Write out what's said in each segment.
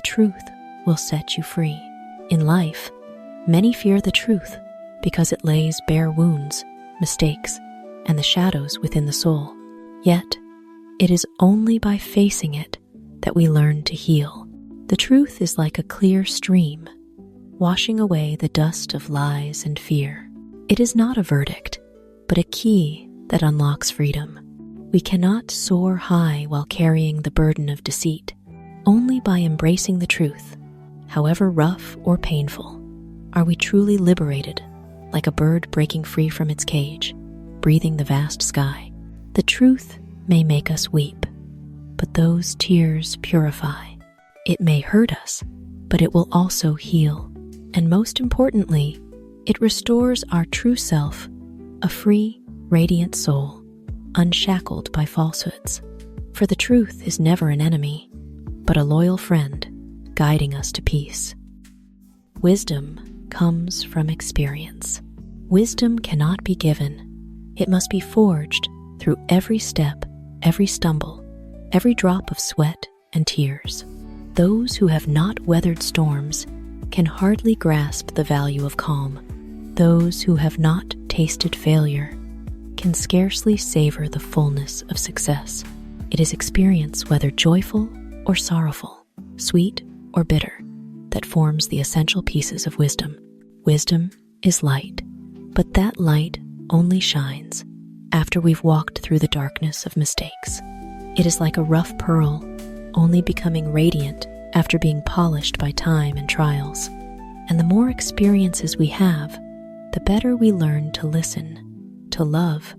truth will set you free. In life, many fear the truth because it lays bare wounds, mistakes, and the shadows within the soul. Yet, it is only by facing it that we learn to heal. The truth is like a clear stream, washing away the dust of lies and fear. It is not a verdict, but a key that unlocks freedom. We cannot soar high while carrying the burden of deceit. Only by embracing the truth, however rough or painful, are we truly liberated, like a bird breaking free from its cage, breathing the vast sky. The truth may make us weep, but those tears purify. It may hurt us, but it will also heal. And most importantly, it restores our true self, a free, radiant soul, unshackled by falsehoods. For the truth is never an enemy, but a loyal friend guiding us to peace. Wisdom comes from experience. Wisdom cannot be given. It must be forged through every step, every stumble, every drop of sweat and tears. Those who have not weathered storms can hardly grasp the value of calm. Those who have not tasted failure can scarcely savor the fullness of success. It is experience, whether joyful or sorrowful, sweet or bitter, that forms the essential pieces of wisdom. Wisdom is light, but that light only shines after we've walked through the darkness of mistakes. It is like a rough pearl, only becoming radiant after being polished by time and trials. And the more experiences we have, the better we learn to listen, to love,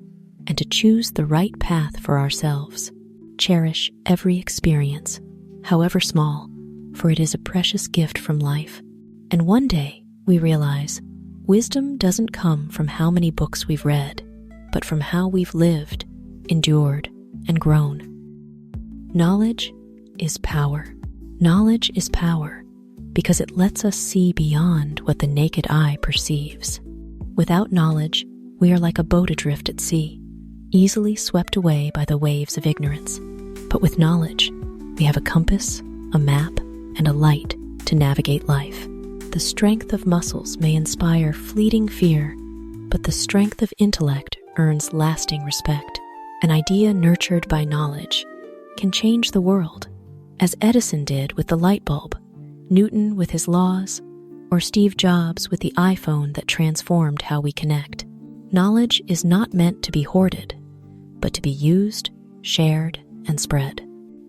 and to choose the right path for ourselves. Cherish every experience, however small, for it is a precious gift from life. And one day, we realize, wisdom doesn't come from how many books we've read, but from how we've lived, endured, and grown. Knowledge is power. Knowledge is power because it lets us see beyond what the naked eye perceives. Without knowledge, we are like a boat adrift at sea, easily swept away by the waves of ignorance. But with knowledge, we have a compass, a map, and a light to navigate life. The strength of muscles may inspire fleeting fear, but the strength of intellect earns lasting respect. An idea nurtured by knowledge can change the world, as Edison did with the light bulb, Newton with his laws, or Steve Jobs with the iPhone that transformed how we connect. Knowledge is not meant to be hoarded, but to be used, shared, and spread.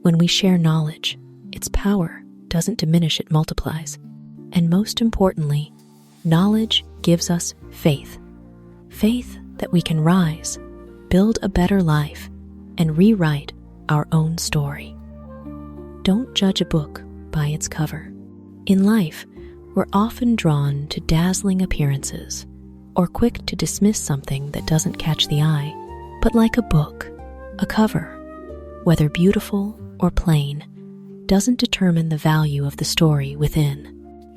When we share knowledge, its power doesn't diminish, it multiplies. And most importantly, knowledge gives us faith. Faith that we can rise, build a better life, and rewrite our own story. Don't judge a book by its cover. In life, we're often drawn to dazzling appearances or quick to dismiss something that doesn't catch the eye. But like a book, a cover, whether beautiful or plain, doesn't determine the value of the story within.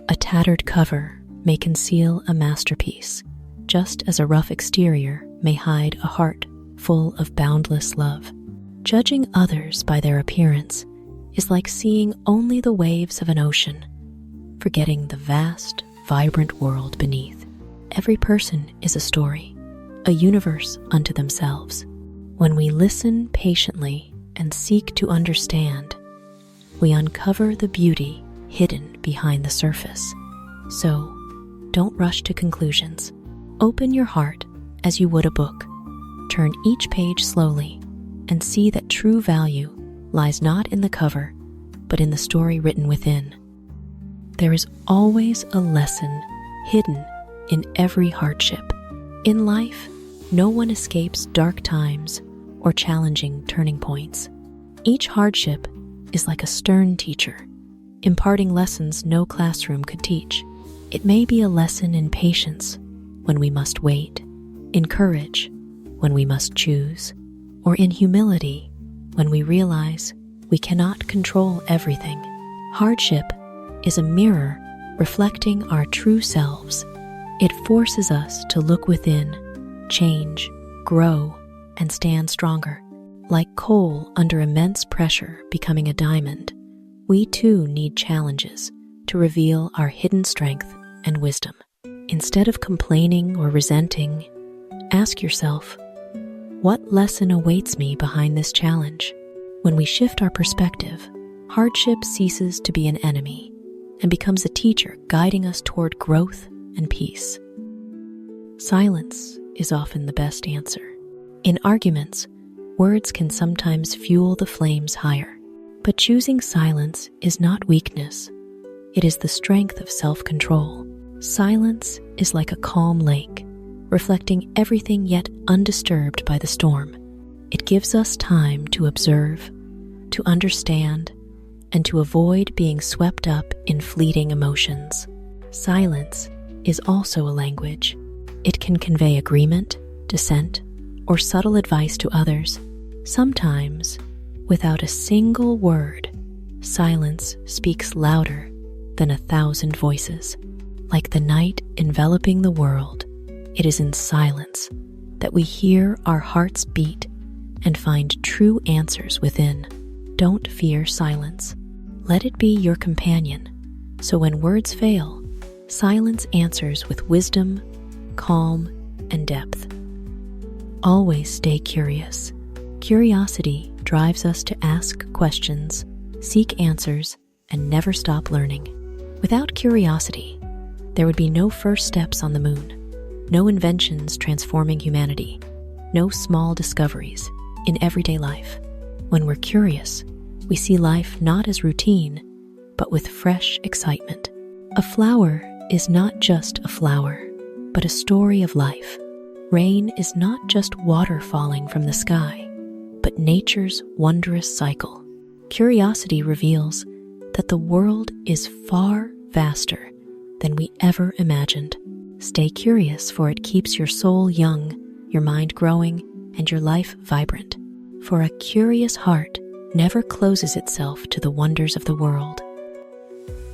A tattered cover may conceal a masterpiece, just as a rough exterior may hide a heart full of boundless love. Judging others by their appearance is like seeing only the waves of an ocean, forgetting the vast, vibrant world beneath. Every person is a story, a universe unto themselves. When we listen patiently and seek to understand, we uncover the beauty hidden behind the surface. So, don't rush to conclusions. Open your heart as you would a book. Turn each page slowly and see that true value lies not in the cover, but in the story written within. There is always a lesson hidden in every hardship. In life, no one escapes dark times or challenging turning points. Each hardship is like a stern teacher, imparting lessons no classroom could teach. It may be a lesson in patience when we must wait, in courage when we must choose, or in humility when we realize we cannot control everything. Hardship is a mirror reflecting our true selves. It forces us to look within, change, grow, and stand stronger. Like coal under immense pressure becoming a diamond, We too need challenges to reveal our hidden strength and wisdom. Instead of complaining or resenting, ask yourself, what lesson awaits me behind this challenge? When we shift our perspective, hardship ceases to be an enemy and becomes a teacher guiding us toward growth and peace. Silence is often the best answer. In arguments, words can sometimes fuel the flames higher, but choosing silence is not weakness. It is the strength of self-control. Silence is like a calm lake, reflecting everything yet undisturbed by the storm. It gives us time to observe, to understand, and to avoid being swept up in fleeting emotions. Silence is also a language. It can convey agreement, dissent, or subtle advice to others. Sometimes, without a single word, silence speaks louder than 1,000 voices. Like the night enveloping the world, it is in silence that we hear our hearts beat and find true answers within. Don't fear silence. Let it be your companion, so when words fail, silence answers with wisdom, calm, and depth. Always stay curious. Curiosity drives us to ask questions, seek answers, and never stop learning. Without curiosity, there would be no first steps on the moon, no inventions transforming humanity, no small discoveries in everyday life. When we're curious, we see life not as routine, but with fresh excitement. A flower is not just a flower, but a story of life. Rain is not just water falling from the sky, but nature's wondrous cycle. Curiosity reveals that the world is far vaster than we ever imagined. Stay curious, for it keeps your soul young, your mind growing, and your life vibrant. For a curious heart never closes itself to the wonders of the world.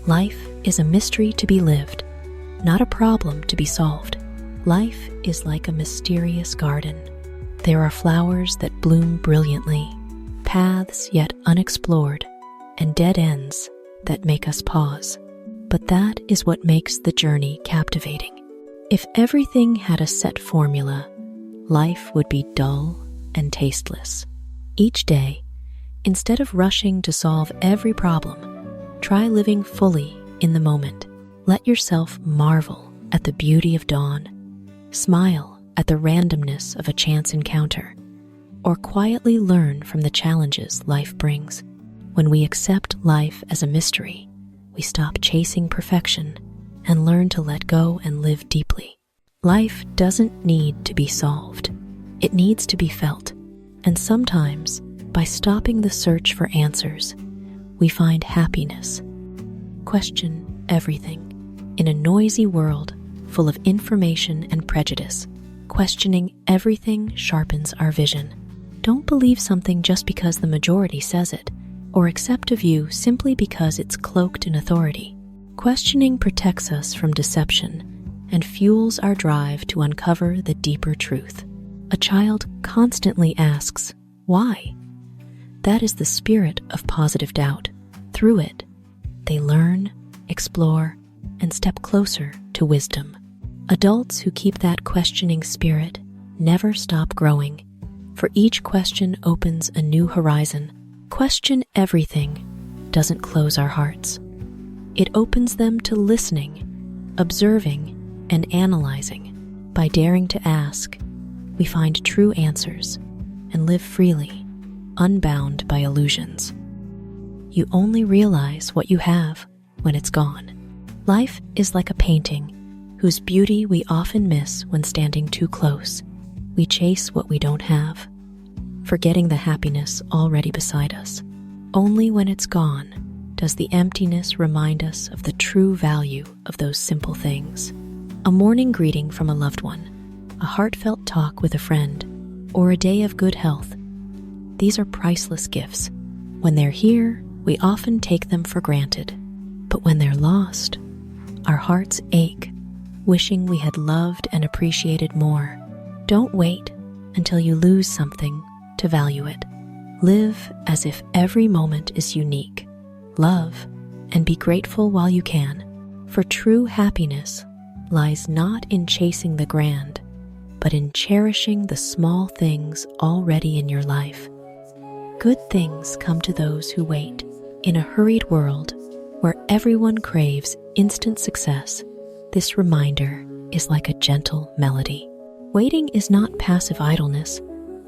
Life is a mystery to be lived, not a problem to be solved. Life is like a mysterious garden. There are flowers that bloom brilliantly, paths yet unexplored, and dead ends that make us pause. But that is what makes the journey captivating. If everything had a set formula, life would be dull and tasteless. Each day, instead of rushing to solve every problem, try living fully in the moment. Let yourself marvel at the beauty of dawn, smile at the randomness of a chance encounter, or quietly learn from the challenges life brings. When we accept life as a mystery, we stop chasing perfection and learn to let go and live deeply. Life doesn't need to be solved. It needs to be felt. And sometimes, by stopping the search for answers, we find happiness. Question everything. In a noisy world full of information and prejudice, questioning everything sharpens our vision. Don't believe something just because the majority says it, or accept a view simply because it's cloaked in authority. Questioning protects us from deception and fuels our drive to uncover the deeper truth. A child constantly asks, why? That is the spirit of positive doubt. Through it, they learn, explore, and step closer to wisdom. Adults who keep that questioning spirit never stop growing, for each question opens a new horizon. Question everything doesn't close our hearts. It opens them to listening, observing, and analyzing. By daring to ask, we find true answers and live freely, unbound by illusions. You only realize what you have when it's gone. Life is like a painting whose beauty we often miss when standing too close. We chase what we don't have, forgetting the happiness already beside us. Only when it's gone does the emptiness remind us of the true value of those simple things. A morning greeting from a loved one, a heartfelt talk with a friend, or a day of good health. These are priceless gifts. When they're here, we often take them for granted. But when they're lost, our hearts ache, wishing we had loved and appreciated more. Don't wait until you lose something to value it. Live as if every moment is unique. love, and be grateful while you can. For true happiness lies not in chasing the grand, but in cherishing the small things already in your life. Good things come to those who wait. In a hurried world where everyone craves instant success, this reminder is like a gentle melody. Waiting is not passive idleness,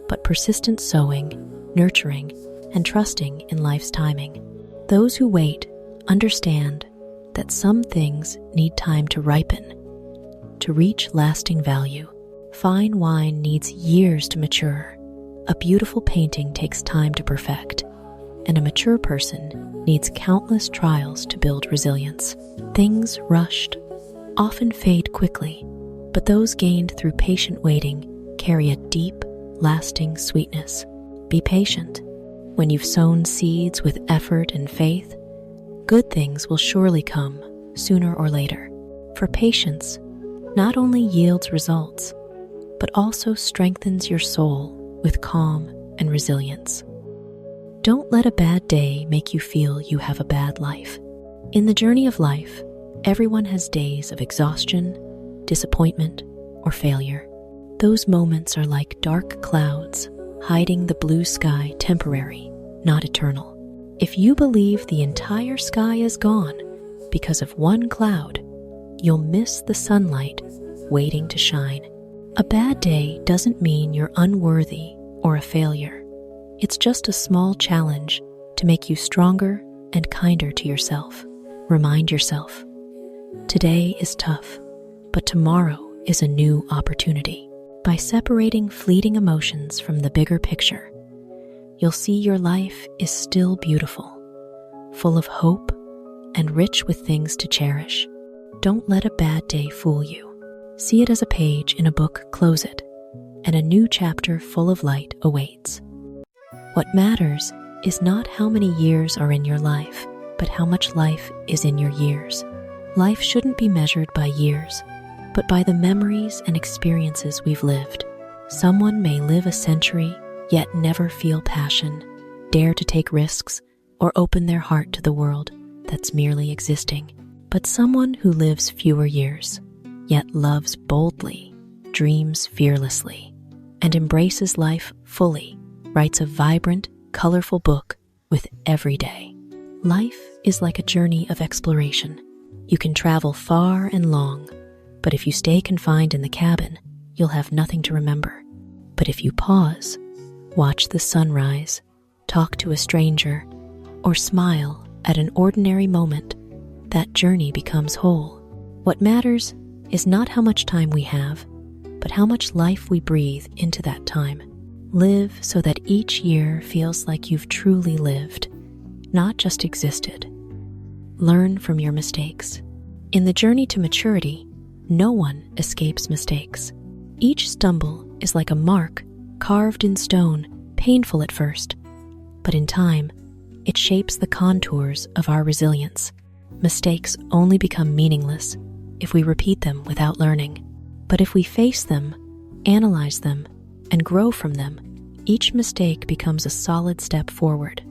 but persistent sowing, nurturing, and trusting in life's timing. Those who wait understand that some things need time to ripen, to reach lasting value. Fine wine needs years to mature. A beautiful painting takes time to perfect, and a mature person needs countless trials to build resilience. Things rushed often fade quickly, but those gained through patient waiting carry a deep, lasting sweetness. Be patient. When you've sown seeds with effort and faith, good things will surely come sooner or later. For patience not only yields results, but also strengthens your soul with calm and resilience. Don't let a bad day make you feel you have a bad life. In the journey of life, everyone has days of exhaustion, disappointment, or failure. Those moments are like dark clouds, hiding the blue sky, temporary, not eternal. If you believe the entire sky is gone because of one cloud, you'll miss the sunlight waiting to shine. A bad day doesn't mean you're unworthy or a failure. It's just a small challenge to make you stronger and kinder to yourself. Remind yourself, today is tough, but tomorrow is a new opportunity. By separating fleeting emotions from the bigger picture, you'll see your life is still beautiful, full of hope, and rich with things to cherish. Don't let a bad day fool you. See it as a page in a book, close it, and a new chapter full of light awaits. What matters is not how many years are in your life, but how much life is in your years. Life shouldn't be measured by years, but by the memories and experiences we've lived. Someone may live a century, yet never feel passion, dare to take risks, or open their heart to the world that's merely existing. But someone who lives fewer years, yet loves boldly, dreams fearlessly, and embraces life fully, writes a vibrant, colorful book with every day. Life is like a journey of exploration. You can travel far and long, but if you stay confined in the cabin, you'll have nothing to remember. But if you pause, watch the sunrise, talk to a stranger, or smile at an ordinary moment, that journey becomes whole. What matters is not how much time we have, but how much life we breathe into that time. Live so that each year feels like you've truly lived, not just existed. Learn from your mistakes. In the journey to maturity, no one escapes mistakes. Each stumble is like a mark carved in stone, painful at first, but in time, it shapes the contours of our resilience. Mistakes only become meaningless if we repeat them without learning. But if we face them, analyze them, and grow from them, each mistake becomes a solid step forward.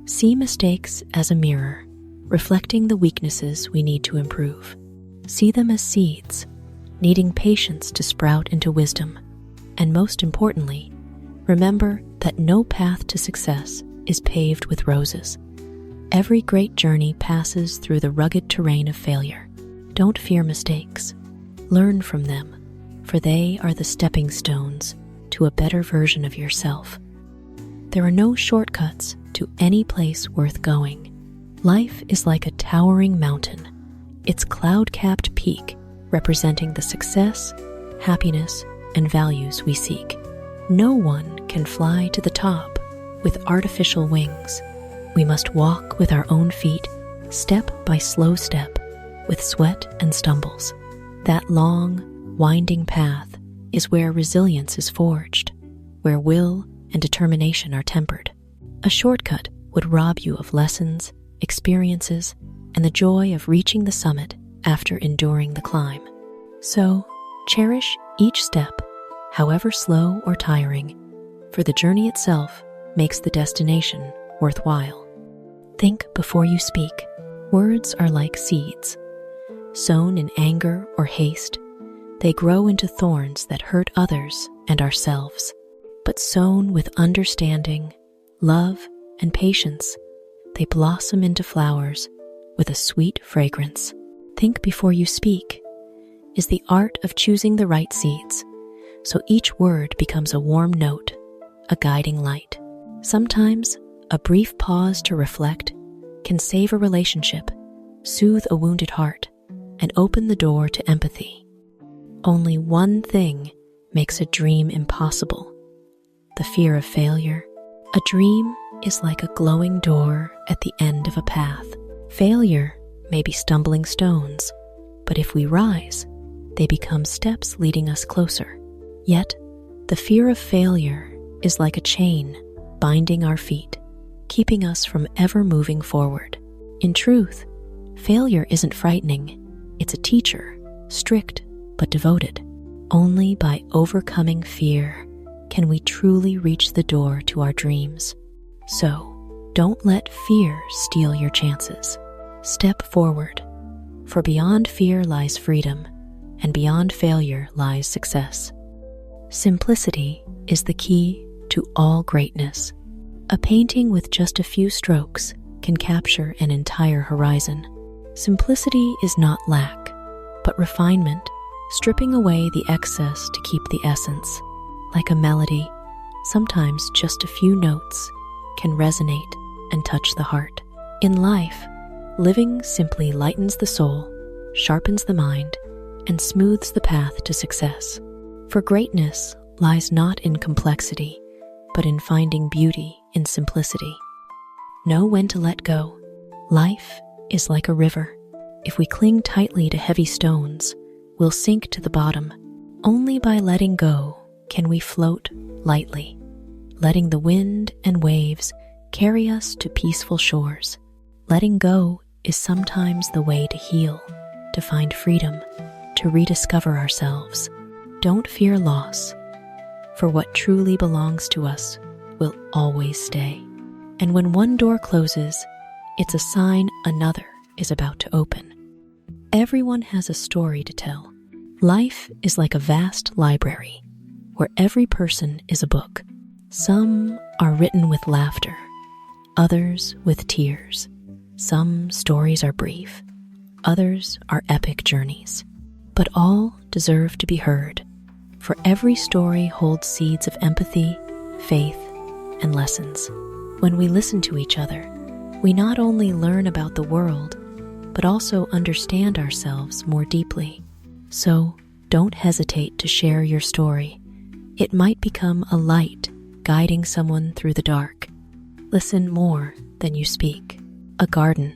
See mistakes as a mirror, reflecting the weaknesses we need to improve. See them as seeds, needing patience to sprout into wisdom. And most importantly, remember that no path to success is paved with roses. Every great journey passes through the rugged terrain of failure. Don't fear mistakes. Learn from them, for they are the stepping stones to a better version of yourself. There are no shortcuts to any place worth going. Life is like a towering mountain, its cloud-capped peak representing the success, happiness, and values we seek. No one can fly to the top with artificial wings. We must walk with our own feet, step by slow step, with sweat and stumbles. That long, winding path is where resilience is forged, where will and determination are tempered. A shortcut would rob you of lessons, experiences, and the joy of reaching the summit after enduring the climb. So, cherish each step, however slow or tiring, for the journey itself makes the destination worthwhile. Think before you speak. Words are like seeds. Sown in anger or haste, they grow into thorns that hurt others and ourselves. But sown with understanding, love, and patience, they blossom into flowers with a sweet fragrance. Think before you speak is the art of choosing the right seeds, so each word becomes a warm note, a guiding light. Sometimes, a brief pause to reflect can save a relationship, soothe a wounded heart, and open the door to empathy. Only one thing makes a dream impossible: the fear of failure. A dream is like a glowing door at the end of a path. Failure may be stumbling stones, but if we rise, they become steps leading us closer. Yet, the fear of failure is like a chain binding our feet, keeping us from ever moving forward. In truth, failure isn't frightening. It's a teacher, strict but devoted. Only by overcoming fear can we truly reach the door to our dreams. So, don't let fear steal your chances. Step forward, for beyond fear lies freedom, and beyond failure lies success. Simplicity is the key to all greatness. A painting with just a few strokes can capture an entire horizon. Simplicity is not lack, but refinement, stripping away the excess to keep the essence. Like a melody, sometimes just a few notes can resonate and touch the heart. In life, living simply lightens the soul, sharpens the mind, and smooths the path to success. For greatness lies not in complexity, but in finding beauty in simplicity. Know when to let go. Life is like a river. If we cling tightly to heavy stones, we'll sink to the bottom. Only by letting go can we float lightly, letting the wind and waves carry us to peaceful shores. Letting go is sometimes the way to heal, to find freedom, to rediscover ourselves. Don't fear loss, for what truly belongs to us will always stay. And when one door closes, it's a sign another is about to open. Everyone has a story to tell. Life is like a vast library, where every person is a book. Some are written with laughter, others with tears. Some stories are brief, others are epic journeys. But all deserve to be heard, for every story holds seeds of empathy, faith, and lessons. When we listen to each other, we not only learn about the world, but also understand ourselves more deeply. So, don't hesitate to share your story. It might become a light guiding someone through the dark. Listen more than you speak. A garden.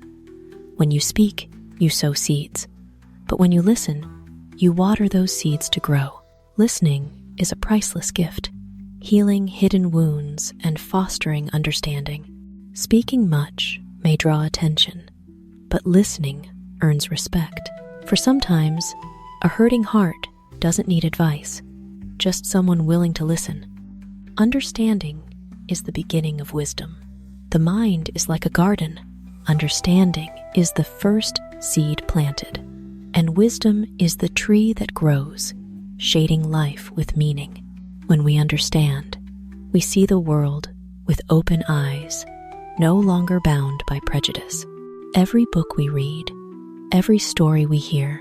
When you speak, you sow seeds. But when you listen, you water those seeds to grow. Listening is a priceless gift, healing hidden wounds and fostering understanding. Speaking much may draw attention, but listening earns respect. For sometimes, a hurting heart doesn't need advice, just someone willing to listen. Understanding is the beginning of wisdom. The mind is like a garden. Understanding is the first seed planted, and wisdom is the tree that grows, shading life with meaning. When we understand, we see the world with open eyes, no longer bound by prejudice. Every book we read, every story we hear,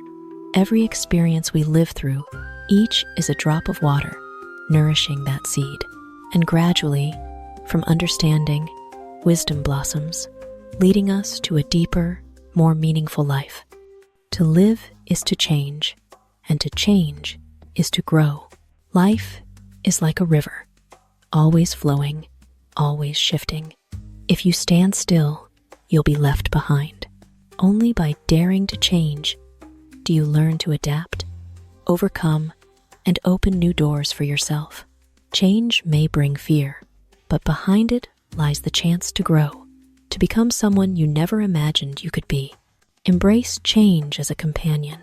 every experience we live through, each is a drop of water, nourishing that seed. And gradually, from understanding, wisdom blossoms, leading us to a deeper, more meaningful life. To live is to change, and to change is to grow. Life is like a river, always flowing, always shifting. If you stand still, you'll be left behind. Only by daring to change do you learn to adapt, overcome, and open new doors for yourself. Change may bring fear, but behind it lies the chance to grow, to become someone you never imagined you could be. Embrace change as a companion,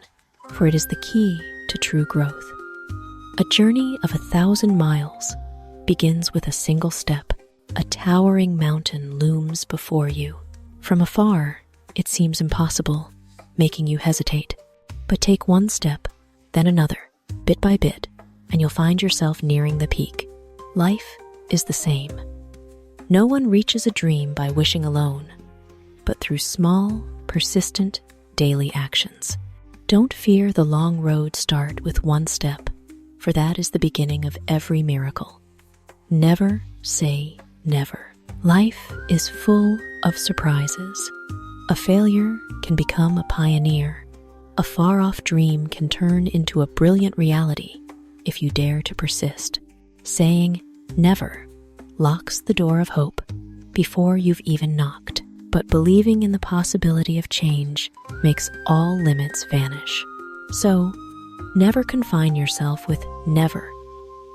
for it is the key to true growth. A journey of 1,000 miles begins with a single step. A towering mountain looms before you, From afar, it seems impossible, making you hesitate. But take one step, then another, bit by bit, and you'll find yourself nearing the peak. Life is the same. No one reaches a dream by wishing alone, but through small, persistent, daily actions. Don't fear the long road. Start with one step, for that is the beginning of every miracle. Never say never. Life is full of surprises. A failure can become a pioneer. A far-off dream can turn into a brilliant reality if you dare to persist. Saying never locks the door of hope before you've even knocked. But believing in the possibility of change makes all limits vanish. So, never confine yourself with never.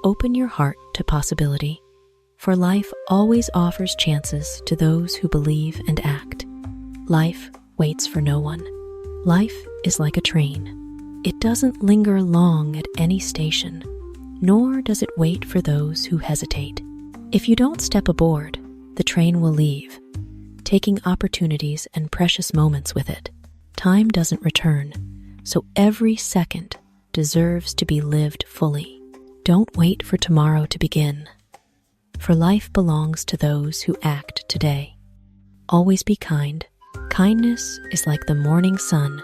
Open your heart to possibility, for life always offers chances to those who believe and act. Life waits for no one. Life is like a train. It doesn't linger long at any station, nor does it wait for those who hesitate. If you don't step aboard, the train will leave, taking opportunities and precious moments with it. Time doesn't return, so every second deserves to be lived fully. Don't wait for tomorrow to begin, for life belongs to those who act today. Always be kind. Kindness is like the morning sun,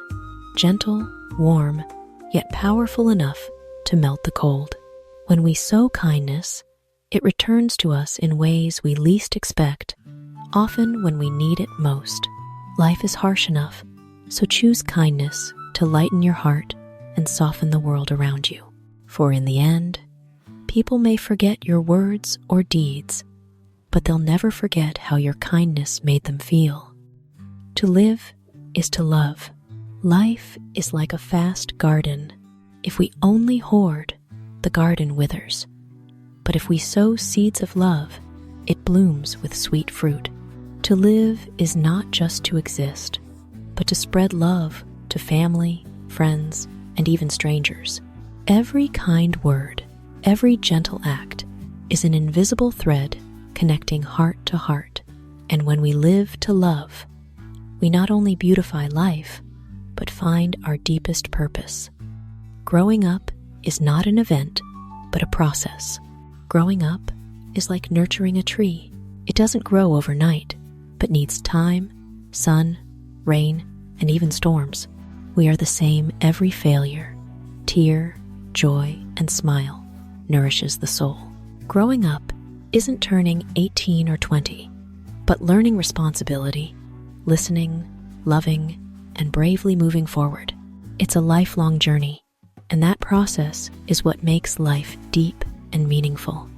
gentle, warm, yet powerful enough to melt the cold. When we sow kindness, it returns to us in ways we least expect, often when we need it most. Life is harsh enough, so choose kindness to lighten your heart and soften the world around you. For in the end, people may forget your words or deeds, but they'll never forget how your kindness made them feel. To live is to love. Life is like a vast garden. If we only hoard, the garden withers. But if we sow seeds of love, it blooms with sweet fruit. To live is not just to exist, but to spread love to family, friends, and even strangers. Every kind word, every gentle act is an invisible thread connecting heart to heart. And when we live to love, we not only beautify life, but find our deepest purpose. Growing up is not an event, but a process. Growing up is like nurturing a tree. It doesn't grow overnight, but needs time, sun, rain, and even storms. We are the same. Every failure, tear, joy, and smile nourishes the soul. Growing up isn't turning 18 or 20, but learning responsibility, listening, loving, and bravely moving forward. It's a lifelong journey, and that process is what makes life deep and meaningful.